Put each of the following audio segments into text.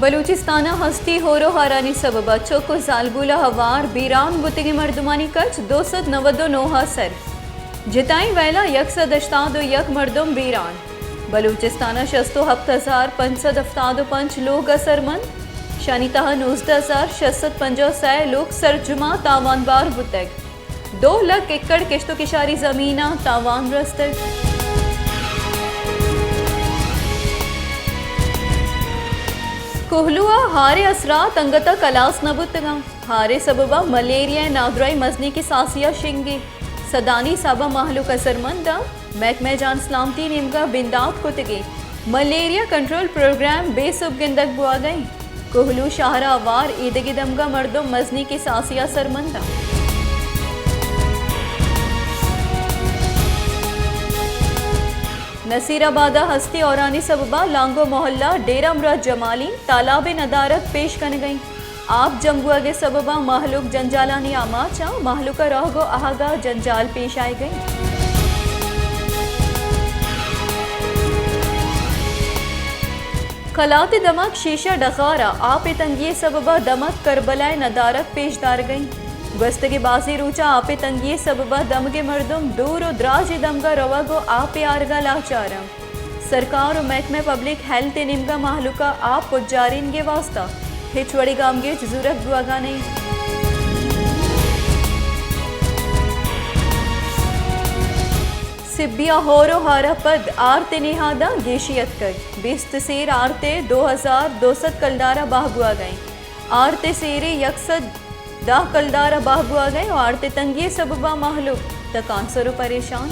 बलूचिस्ताना हस्ती होरो हारानी सबबा चोको जालबुला हवार बीरान बुतिगी मर्दुमानी कच 292 सर जिताई वैला 181 मर्दुम बीरान बलूचिस्ताना 67,575 लोग असरमंद शानीतः 19,650 लोग सरजुमा तावान बार बुतग 2 लाख एकड़ किश्तो किशारी जमीना तावान रस्तग कोहलुआ हारे असरा तंगता कलास नबुतगा हारे सबबा मलेरिया नादराई मजनी की सासिया शिंगी सदानी साबा माहलुक असरमंदा महकमे जान सलामती निमगा बिंदात कुतगे मलेरिया कंट्रोल प्रोग्राम बेसुब गिंदक बुआ गई कोहलू शाहरा अवार ईदगी दमगा मर्दुम मजनी की सासिया सरमंदा नसीराबादा हस्ती औरानी सबबा लांगो मोहल्ला डेरा मुराद जमाली तालाब नदारत पेश कन गई आप जमगुआ के सबबा महलुक जंजालानी आमाचा महलुका रहगो आहागा जंजाल पेश आई गई खलात दमक शीशा डखारा आप तंगिए सबबा दमक करबलाए नदारत पेशदार गई गस्तगी बाजी रूचा आपे तंगिए सबबा दमगे मर्दुम दूर और द्राज दमगा रवागो आपे आरगा लाचारम सरकार और महकमे पब्लिक हेल्थ निमगा महलुका आप पुजारिन के वास्ता हिचवड़ी गामगे जरूरत दुआगा नहीं सिब्बिया होरो हारा पद आरते निहादा गेशियत कर 20 तसीर आरते 2200 कलदारा बाहबुआ गए आरते सेरे यकसद दाह कलदारा बाहबुआ गए और आरते तंगिए सबबा महलुक तकांसरो परेशान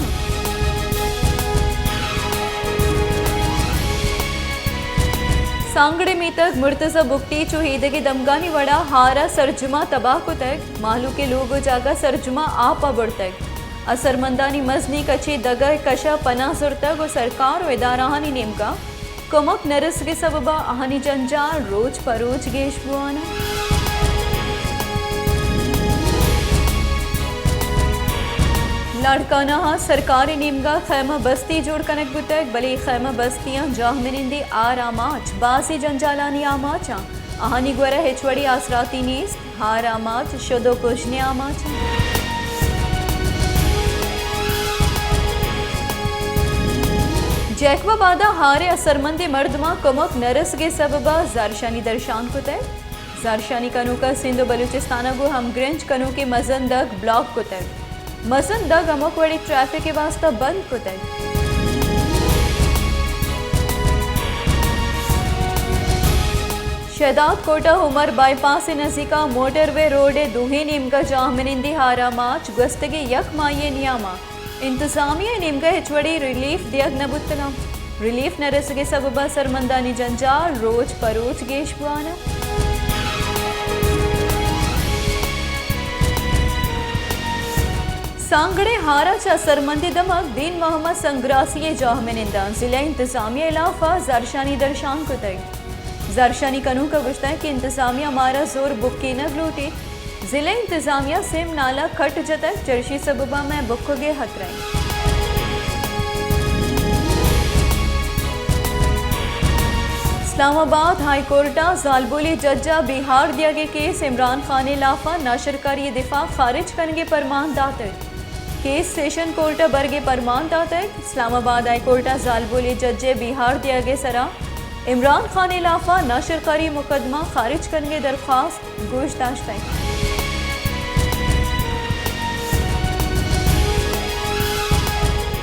सांगड़े में तक मुर्तजा बुकटी चुहीदगी दमगानी वड़ा हारा सरजुमा तबाह को तक मालू के लोगो जागा सरजुमा आपा बुड़ तक असरमंदानी मजनी कची दगा कशा पनाजुर तक और सरकार और इदाराहानी नेमका कमक नरस के सबबा आहानी जंजाल रोज परोज गेश बुआना लाड़काना सरकारी निमगा खैमा बस्ती जोड़ कनक बुतक बली खैमा बस्तियां जाहमिनिंदी आरामाच बासी जंजालानी आमाचा आहानी ग्वरा हिचवड़ी आसराती नीस हार आमाच शदो कुशने आमाचा जैकवा बादा हारे असरमंदे मर्दमा कमक नरस के सबबा जारशानी दर्शान कुतक जारशानी कनू का सिंधु बलूचिस्ताना को हमग्रेंज कनू के मजन दग ब्लॉक कुतक मसन दग अमकवड़ी ट्रैफिक के वास्ता बंद कुतक शहदाद कोटा उमर बाईपास नजीका मोटरवे रोडे दूहे निमगा जाहमिनिंदी हारा माच गस्तगे यक माये नियामा इंतजामिया निमगा हिचवड़ी रिलीफ दियग नबुतगा रिलीफ नरसगे सबबा सरमंदानी जंजाल रोज परोज गेश बुआना सांगड़े हारा चा सरमंदी दमक दीन मोहम्मद संग्रासिये जाहमिनिंदा जिला इंतजामिया इलाफा जारशानी दर्शान को तक जारशानी कनू का गुश्ता है कि इंतजामिया हमारा जोर बुक्की न लूटी जिला इंतजामिया सिम नाला खट जतक चर्शी सबबा में बुक्कोगे हतराई इस्लामाबाद हाई कोर्टा जालबोली जज्जा बिहार दिया गए केस इमरान खान लाफा नाशरकारी दिफा खारिज करने परमान दातर केस सेशन कोर्टा बरगे परमान दातर इस्लामाबाद हाई कोर्टा जालबोली जज्जे बिहार दिया गए सरा इमरान खान लाफा नाशरकारी मुकदमा खारिज करने दरख्वास्त गोशदाश्त है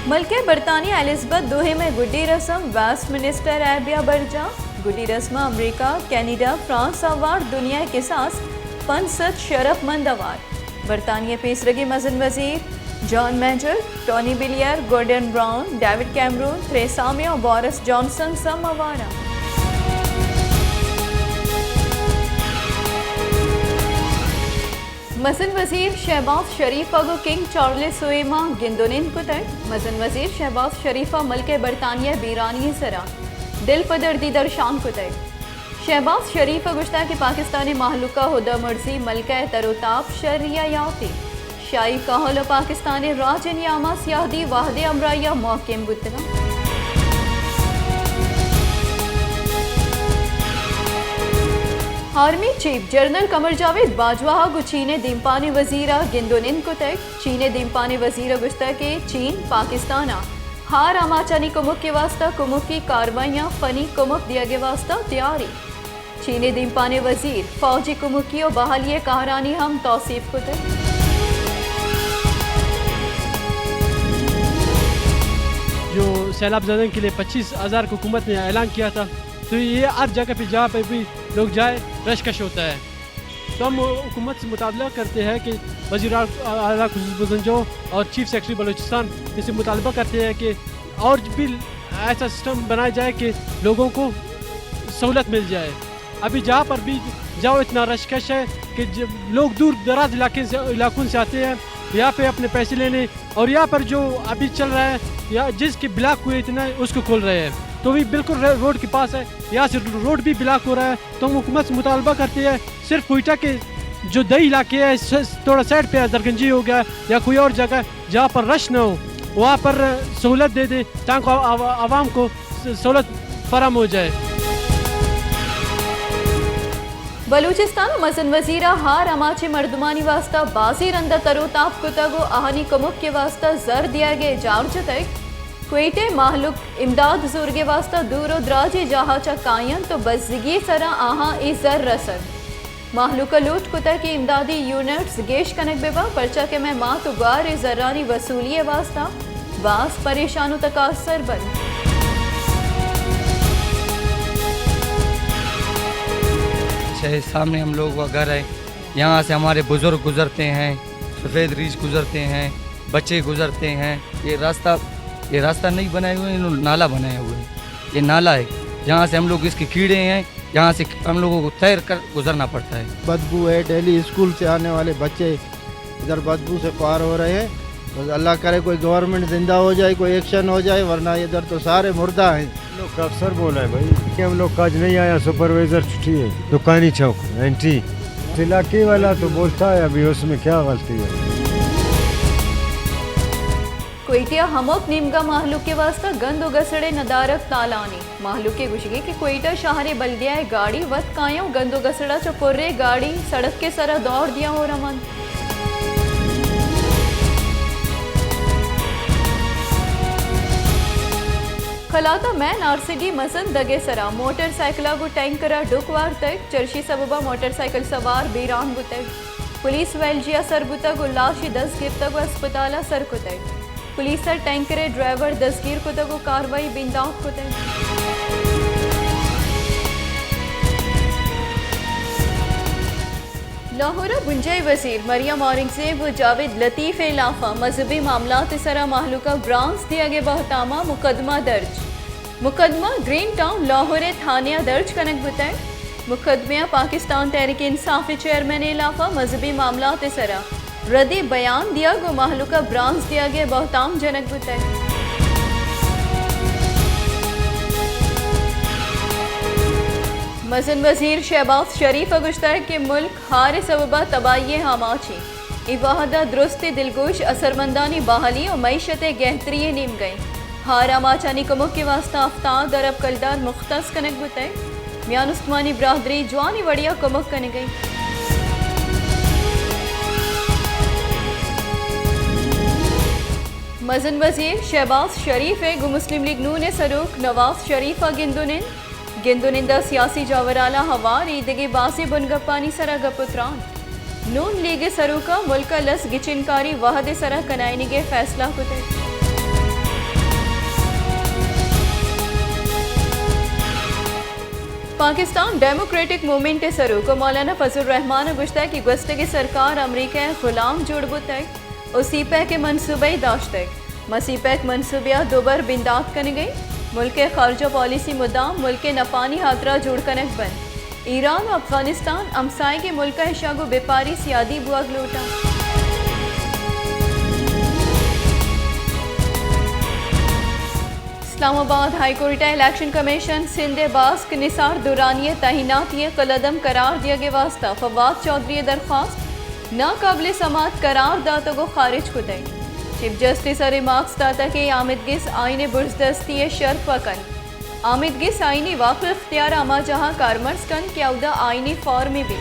मलके बरतानिया एलिजबेथ दोहे में गुड्डी रस्म वेस्ट मिनिस्टर एबिया बर्जा गुड्डी रस्म अमेरिका कनाडा फ्रांस अवार्ड दुनिया के साथ 5 शरफमंद अवार्ड बरतानिया पेशरगी मजन वजीर John Major Tony Blair Gordon Brown David Cameron Theresa May और बोरिस जॉनसन सम अवार्ड मजन वजीर शहबाज शरीफा को किंग चार्ल्स सोएमा गिंदोनिन कुतर मजन वजीर शहबाज शरीफा मलके बरतानिया बीरानी सरा दिल पदर्दी दर्शान कुतर शहबाज शरीफा गुश्ता कि पाकिस्तानी महलुका हुदा मर्जी मलका तरोताब शरिया याती शाही कहल पाकिस्तानी राज नियामा सियादी वाहदे अमराया मौकेम बुतगा army chief general Qamar Javed Bajwa गु चीने दीमपानी वजीरा गिंदुनिन कुतक चीने दीमपानी वजीर गुश्ता के चीन पाकिस्तान हार आमाचानी कुमुक के वास्ता कुमुक की कार्रवाइयाँ फनी कुमुक दिया के वास्ता तैयारी चीनी दीमपानी वजीर फौजी कुमुकी और बहाली कहारानी हम तौसीफ कुतक जो सैलाब ज़दन के लिए 25,000 को हुकूमत ने ऐलान किया था, तो ये हर जगह पे जहाँ पे भी लोग जाए रशकश होता है। तो हम हुकूमत से मुतालबा करते हैं कि वज़ीर आला खुशबू और चीफ सेक्रेटरी बलूचिस्तान इससे मुतालबा करते हैं कि और भी ऐसा सिस्टम बनाया जाए कि लोगों को सहूलत मिल जाए। अभी जहाँ पर भी जाओ इतना रशकश है कि लोग दूर दराज इलाकों से आते हैं यहाँ पे अपने पैसे लेने, और यहाँ पर जो अभी चल रहा है या जिसके ब्लॉक हुए इतना उसको खोल रहे हैं, तो भी बिल्कुल रोड के पास है, यहाँ से रोड भी ब्लॉक हो रहा है। तो हम हुकूमत से मुतालबा करते हैं सिर्फ कोयटा के जो दही इलाके है थोड़ा साइड पे दरगंजी हो गया या कोई और जगह जहाँ पर रश ना हो वहाँ पर सहूलत दे दे ताकि आवाम को सहूलत फराम हो जाए। बलूचिस्तान मजन वजीरा हार अमाचे मर्दमानी वास्ता बाजी रंदा तरोताब कुतगो आहनी कमुक के वास्ता जर दिया गए जार्ज तक क्वेटे माहलुक इमदाद जुर्गे वास्ता दूर दराजे जहाचा कायन तो बजगी सरा आहा ई जर रसन माहलुका लूट कुता की इमदादी यूनिट्स गेश कनक बेबा पर्चा के मैं माँ तो गार जर्रानी वसूलिए वास्ता वास परेशानु तकासर बन। सामने हम लोग का घर है, यहाँ से हमारे बुजुर्ग गुजरते हैं, सफ़ेद रीछ गुजरते हैं, बच्चे गुजरते हैं। ये रास्ता नहीं बनाए हुए, इन्होंने नाला बनाया हुआ है। ये नाला है जहाँ से हम लोग इसके कीड़े हैं, यहाँ से हम लोगों को तैर कर गुजरना पड़ता है। बदबू है, डेली स्कूल से आने वाले बच्चे इधर बदबू से पार हो रहे हैं। बस अल्लाह करे कोई गवर्नमेंट जिंदा हो जाए, कोई एक्शन हो जाए, वरना इधर तो सारे मुर्दा हैं। लोग का अफसर बोला है भाई कि हम लोग का आज नहीं आया, सुपरवाइजर छुट्टी है, दुकानी चौक एंट्री इलाके वाला तो बोलता है, अभी उसमें क्या गलती है। क्वेटिया हमोक निमगा माहलुक के वास्ता गंद उगसड़े नदारक तालानी माहलुक के गुशगे कि क्वेटा शहरे बल्दिया गाड़ी वत कायों गंद उगसड़ा चपुर्रे गाड़ी सड़क के सरा दौड़ दिया हो रमन। खलाता मैन आरसीडी मसन दगे सरा मोटरसाइकिल को टैंकरा डुकवार तक चर्ची सबबा मोटरसाइकिल सवार बीरान गुतक पुलिस वेलजिया सरबुता को लाशी 10 गिरतक अस्पताल सरकुतक पुलिस टैंकरे ड्राइवर 10 गिर कुतक को कार्रवाई बिंदाक कुतक। लाहौर गुंजाई वजीर मरियम औरंगजेब व जावेद लतीफ़ इलाफा मजहबी मामलात सरा माहलूका ब्रांस दिया गया बहतामा मुकदमा ग्रीन टाउन लाहौर थानिया दर्ज कनक बुतै मुकदमिया पाकिस्तान तहरीक इंसाफ चेयरमैन इलाफा मजहबी मामलात सरा रद्दी बयान दिया गो माहलूका ब्रांस दिया गया बहताम जनक बुतै। मजन वजीर शहबाज शरीफ गुश्तर के मुल्क हार सबबा तबाही हमाची इवाहदा दुरुस्ती दिलगोश असरमंदानी बहाली और मीशत गहतरी नीम गई हार आमाचानी कमुक के वास्ता आफ्ताब अरब कलदार मुख्तस कनक बुतै मियान उस्मानी बरादरी जवानी वड़िया कमुक कन गई। मजन वजीर शहबाज शरीफ गु मुस्लिम लीग नून सरूक नवाज शरीफा गिंदुनिंदा सियासी जावराला हवार ईदगे बासी बुनगप्पानी सरा गपुत्रान नून लीग सरूका मुल्का लस गिचिनकारी वहद सरा कनाइनिगे फैसला कुते। पाकिस्तान डेमोक्रेटिक मूवमेंट सरूक मौलाना फजल रहमान गुश्ता की गश्त की सरकार अमरीका गुलाम जुड़बुतक उसीपै के मनसूबे दाश्तक मसीपैक मनसूबिया दोबर बिंदात कन गई मुल्क खारजा पॉलिसी मुद्दाम मुल्क नफानी हादरा जुड़ कनक बन ईरान और अफगानिस्तान अमसाई के मुल्क हिशागो बेपारी सियादी बुआग लूटा। Islamabad high court election commission Sindh बास्क निसार दुरानिय तैनाती कलदम करार दिया गया वास्ता फवाद चौधरी दरख्वास्त नाकाबिल समात करार दाता को खारिज कुतई चीफ जस्टिस रिमार्क्स दाता के आमदगिस आईने बुर्जदस्ती शर्फ वकन आमिदगी आईनी वाक़ इख्तियार आमा जहां कारमर्स कन क्याउदा आईनी फॉर्म भी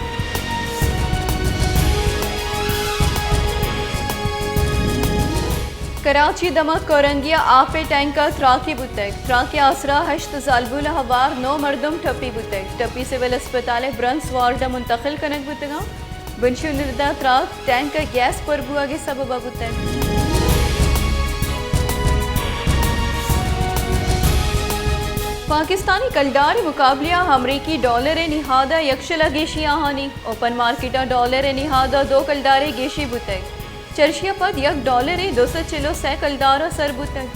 कराची दमक कोरंगिया आपे टैंकर त्राकी बुतक त्राकी आसरा हश्त जालबुल हवार 9 मर्दम टपी बुतक टपी सिविल अस्पताल ब्रंस वार्ड मुंतकिल कनक बुतगा बंशु निर्दा त्राक टैंकर गैस पर बुआ के सबब बुतक पाकिस्तानी कलदार मुकाबलिया अमरीकी डॉलर निहादा यक्षला गेशी आहानी ओपन मार्केटा डॉलर निहादा 2 कलदारे गेशी बुतक चर्शिया पद $1 200 सै कलदारा सर बुतक